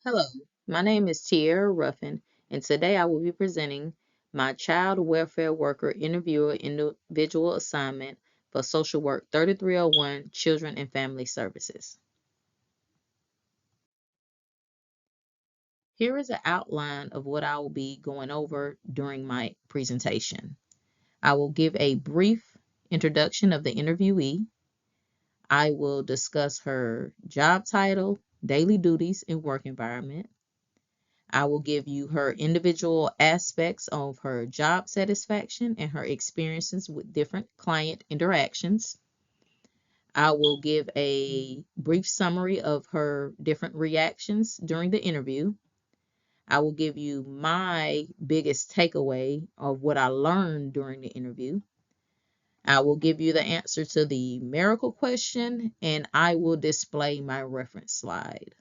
Hello, my name is Tierra Ruffin, and today I will be presenting my Child Welfare Worker Interviewer Individual Assignment for Social Work 3301 Children and Family Services. Here is an outline of what I will be going over during my presentation. I will give a brief introduction of the interviewee. I will discuss her job title, daily duties, and work environment. I will give you her individual aspects of her job satisfaction and her experiences with different client interactions. I will give a brief summary of her different reactions during the interview. I will give you my biggest takeaway of what I learned during the interview. I will give you the answer to the miracle question, and I will display my reference slide.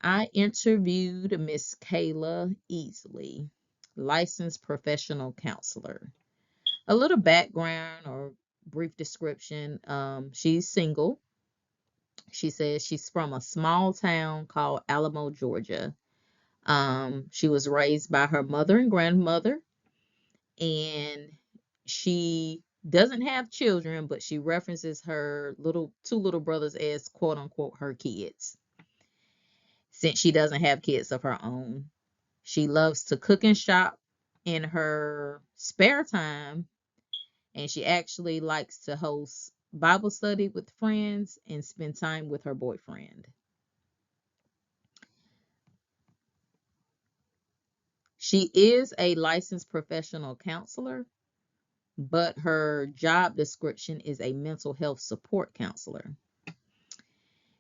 I interviewed Miss Kayla Easley, licensed professional counselor. A little background or brief description. She's single. She says she's from a small town called Alamo, Georgia. She was raised by her mother and grandmother, and she doesn't have children, but she references her two little brothers as quote unquote her kids, since she doesn't have kids of her own. She loves to cook and shop in her spare time, and she actually likes to host Bible study with friends and spend time with her boyfriend. She is a licensed professional counselor, but her job description is a mental health support counselor.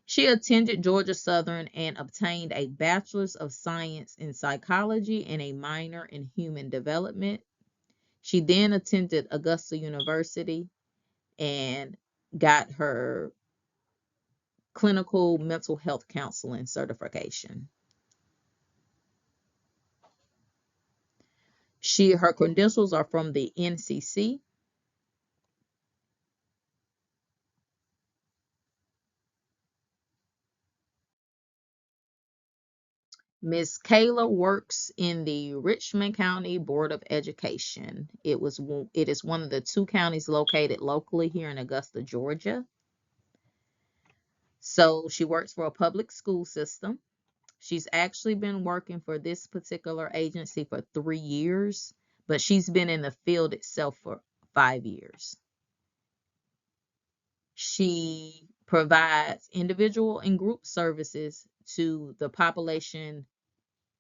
She attended Georgia Southern and obtained a Bachelor's of Science in Psychology and a minor in Human Development. She then attended Augusta University and got her clinical mental health counseling certification. Her credentials are from the NCC. Miss Kayla works in the Richmond County Board of Education. It is one of the two counties located locally here in Augusta, Georgia. So she works for a public school system. She's actually been working for this particular agency for 3 years, but she's been in the field itself for 5 years. She provides individual and group services to the population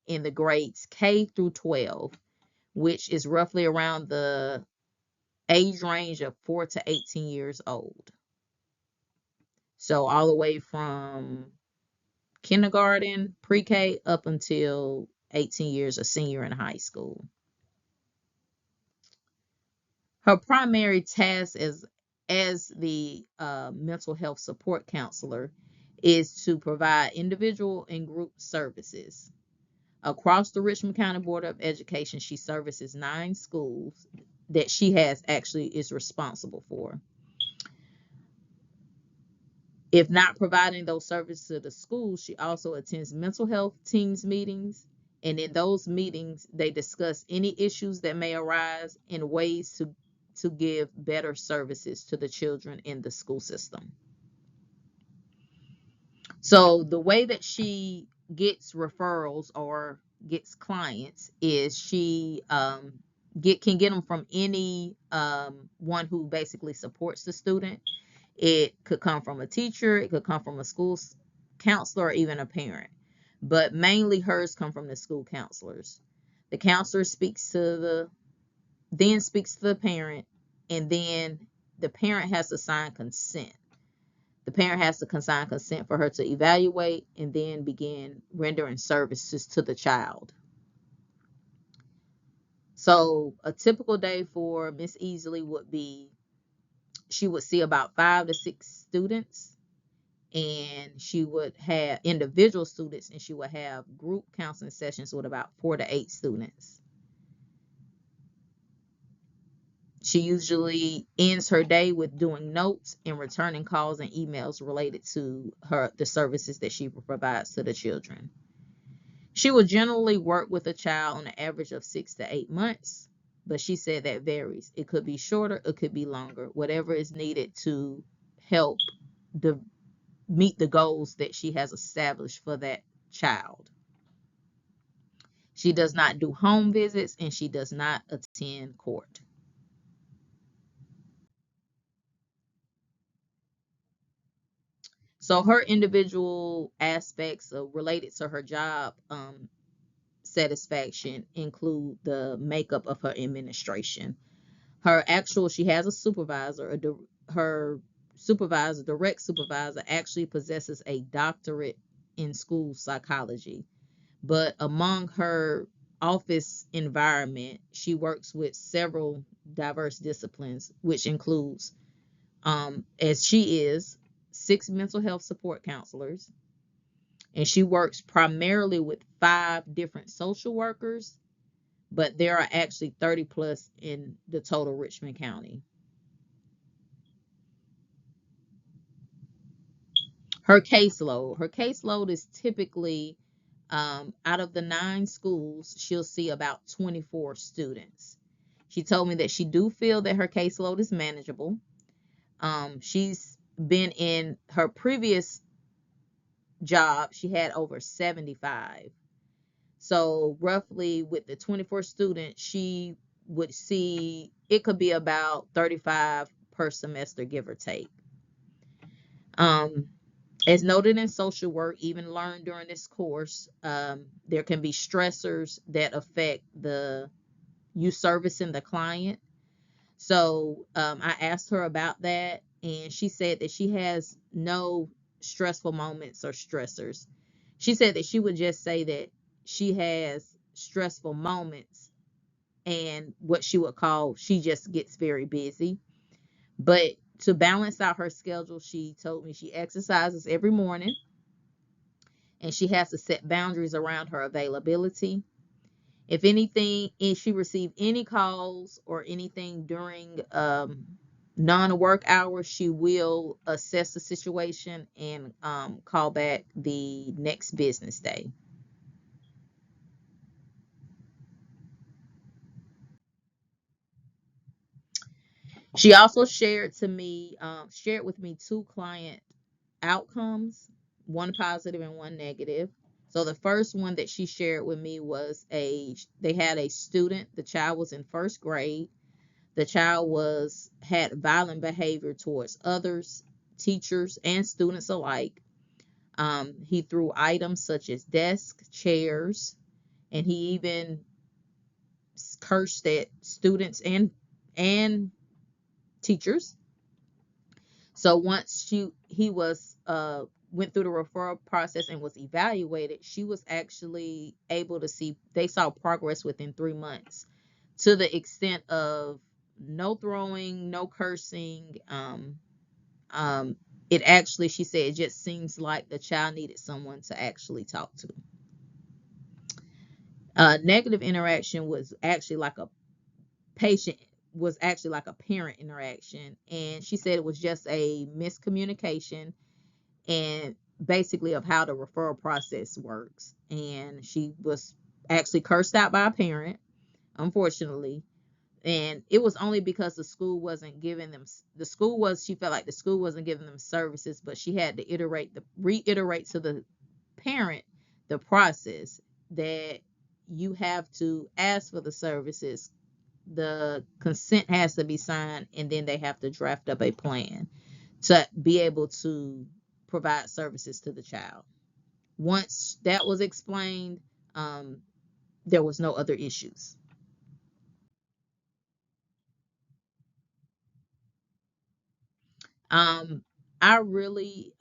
in the grades K through 12, which is roughly around the age range of 4 to 18 years old. So all the way from kindergarten, pre-K, up until 18 years, a senior in high school. Her primary task as the mental health support counselor is to provide individual and group services. Across the Richmond County Board of Education, she services 9 schools that she is responsible for. If not providing those services to the schools, she also attends mental health teams meetings. And in those meetings, they discuss any issues that may arise and ways to give better services to the children in the school system. So the way that she gets referrals or gets clients is she can get them from any one who basically supports the student. It could come from a teacher, it could come from a school counselor, or even a parent. But mainly hers come from the school counselors. The counselor speaks to the parent, and then the parent has to sign consent. The parent has to sign consent for her to evaluate and then begin rendering services to the child. So a typical day for Miss Easley would be she would see about 5 to 6 students, and she would have individual students, and she would have group counseling sessions with about 4 to 8 students. She usually ends her day with doing notes and returning calls and emails related to the services that she provides to the children. She will generally work with a child on an average of 6 to 8 months, but she said that varies. It could be shorter, it could be longer, whatever is needed to help the meet the goals that she has established for that child. She does not do home visits and she does not attend court. So her individual aspects related to her job satisfaction include the makeup of her administration. She has a supervisor, her supervisor, direct supervisor, actually possesses a doctorate in school psychology. But among her office environment, she works with several diverse disciplines, which includes, as she is, 6 mental health support counselors, and she works primarily with 5 different social workers, but there are actually 30 plus in the total Richmond County. Her caseload is typically, out of the 9 schools, she'll see about 24 students. She told me that she do feel that her caseload is manageable. She's been in her previous job, she had over 75. So roughly with the 24 students, she would see it could be about 35 per semester, give or take. Um, as noted in social work, even learned during this course, there can be stressors that affect you servicing the client. So I asked her about that, and she said that she has no stressful moments or stressors. She said that she would just say that she has stressful moments and what she would call she just gets very busy. But to balance out her schedule, she told me she exercises every morning and she has to set boundaries around her availability. If she received any calls or anything during non-work hours, she will assess the situation and call back the next business day. She also shared with me 2 client outcomes, one positive and one negative. So the first one that she shared with me was they had a student, the child was in first grade. The child had violent behavior towards others, teachers, and students alike. He threw items such as desks, chairs, and he even cursed at students and teachers. So once he was went through the referral process and was evaluated, she was actually able to see they saw progress within 3 months, to the extent of no throwing, no cursing. Um, it actually, she said, it just seems like the child needed someone to actually talk to. Negative interaction was actually like a patient was actually like a parent interaction, and she said it was just a miscommunication and basically of how the referral process works. And she was actually cursed out by a parent, unfortunately. And it was only because the school wasn't giving them the school was she felt like the school wasn't giving them services, but she had to reiterate to the parent the process that you have to ask for the services, the consent has to be signed, and then they have to draft up a plan to be able to provide services to the child. Once that was explained, um, there was no other issues. Um, I really,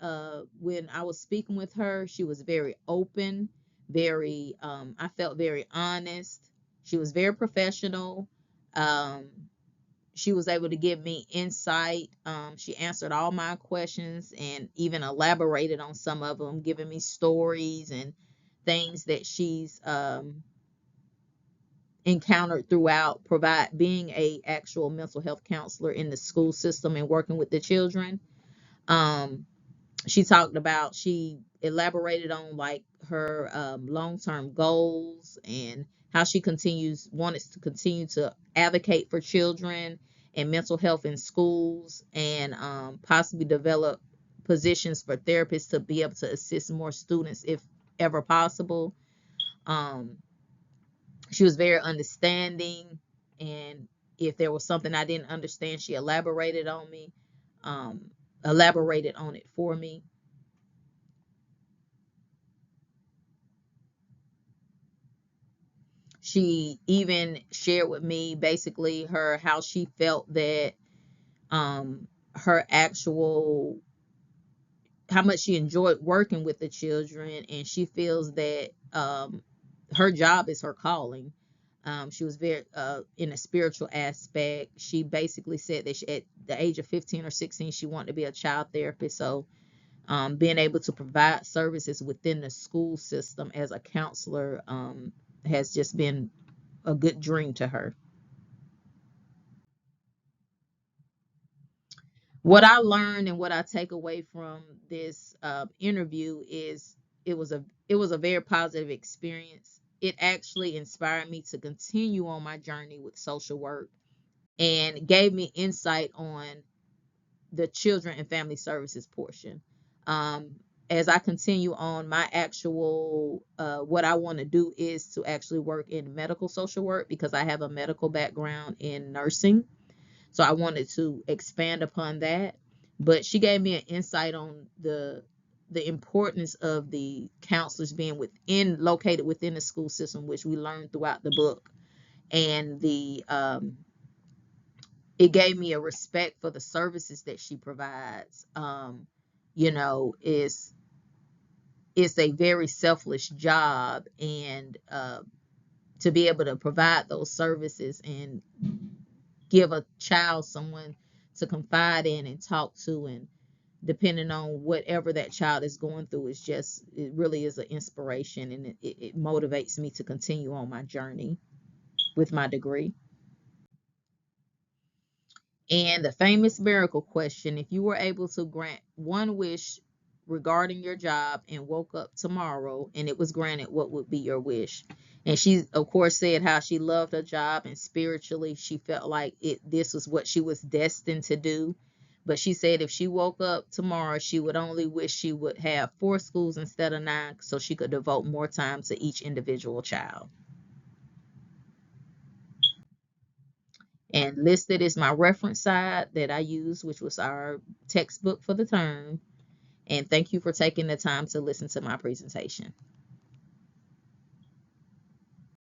when I was speaking with her, she was very open, I felt very honest. She was very professional. Um, she was able to give me insight. She answered all my questions and even elaborated on some of them, giving me stories and things that she's encountered throughout provide being a actual mental health counselor in the school system and working with the children. Um, she elaborated on like her long-term goals and how she continues wanted to continue to advocate for children and mental health in schools and possibly develop positions for therapists to be able to assist more students if ever possible. um, she was very understanding, and if there was something I didn't understand, she um, elaborated on it for me. She even shared with me basically her how she felt that her actual how much she enjoyed working with the children, and she feels that her job is her calling. She was very in a spiritual aspect. She basically said that at the age of 15 or 16 she wanted to be a child therapist. So being able to provide services within the school system as a counselor has just been a good dream to her. What I learned and what I take away from this interview is it was a very positive experience. It actually inspired me to continue on my journey with social work and gave me insight on the children and family services portion. Um, as I continue on my actual what I want to do is to actually work in medical social work because I have a medical background in nursing, so I wanted to expand upon that. But she gave me an insight on the importance of the counselors being located within the school system, which we learned throughout the book, and the it gave me a respect for the services that she provides. You know, it's a very selfless job, and to be able to provide those services and give a child someone to confide in and talk to, and depending on whatever that child is going through, is just it really is an inspiration, and it motivates me to continue on my journey with my degree. And the famous miracle question: if you were able to grant one wish regarding your job and woke up tomorrow and it was granted, what would be your wish? And she, of course, said how she loved her job and spiritually she felt like this was what she was destined to do. But she said if she woke up tomorrow, she would only wish she would have 4 schools instead of 9 so she could devote more time to each individual child. And listed is my reference side that I used, which was our textbook for the term. And thank you for taking the time to listen to my presentation.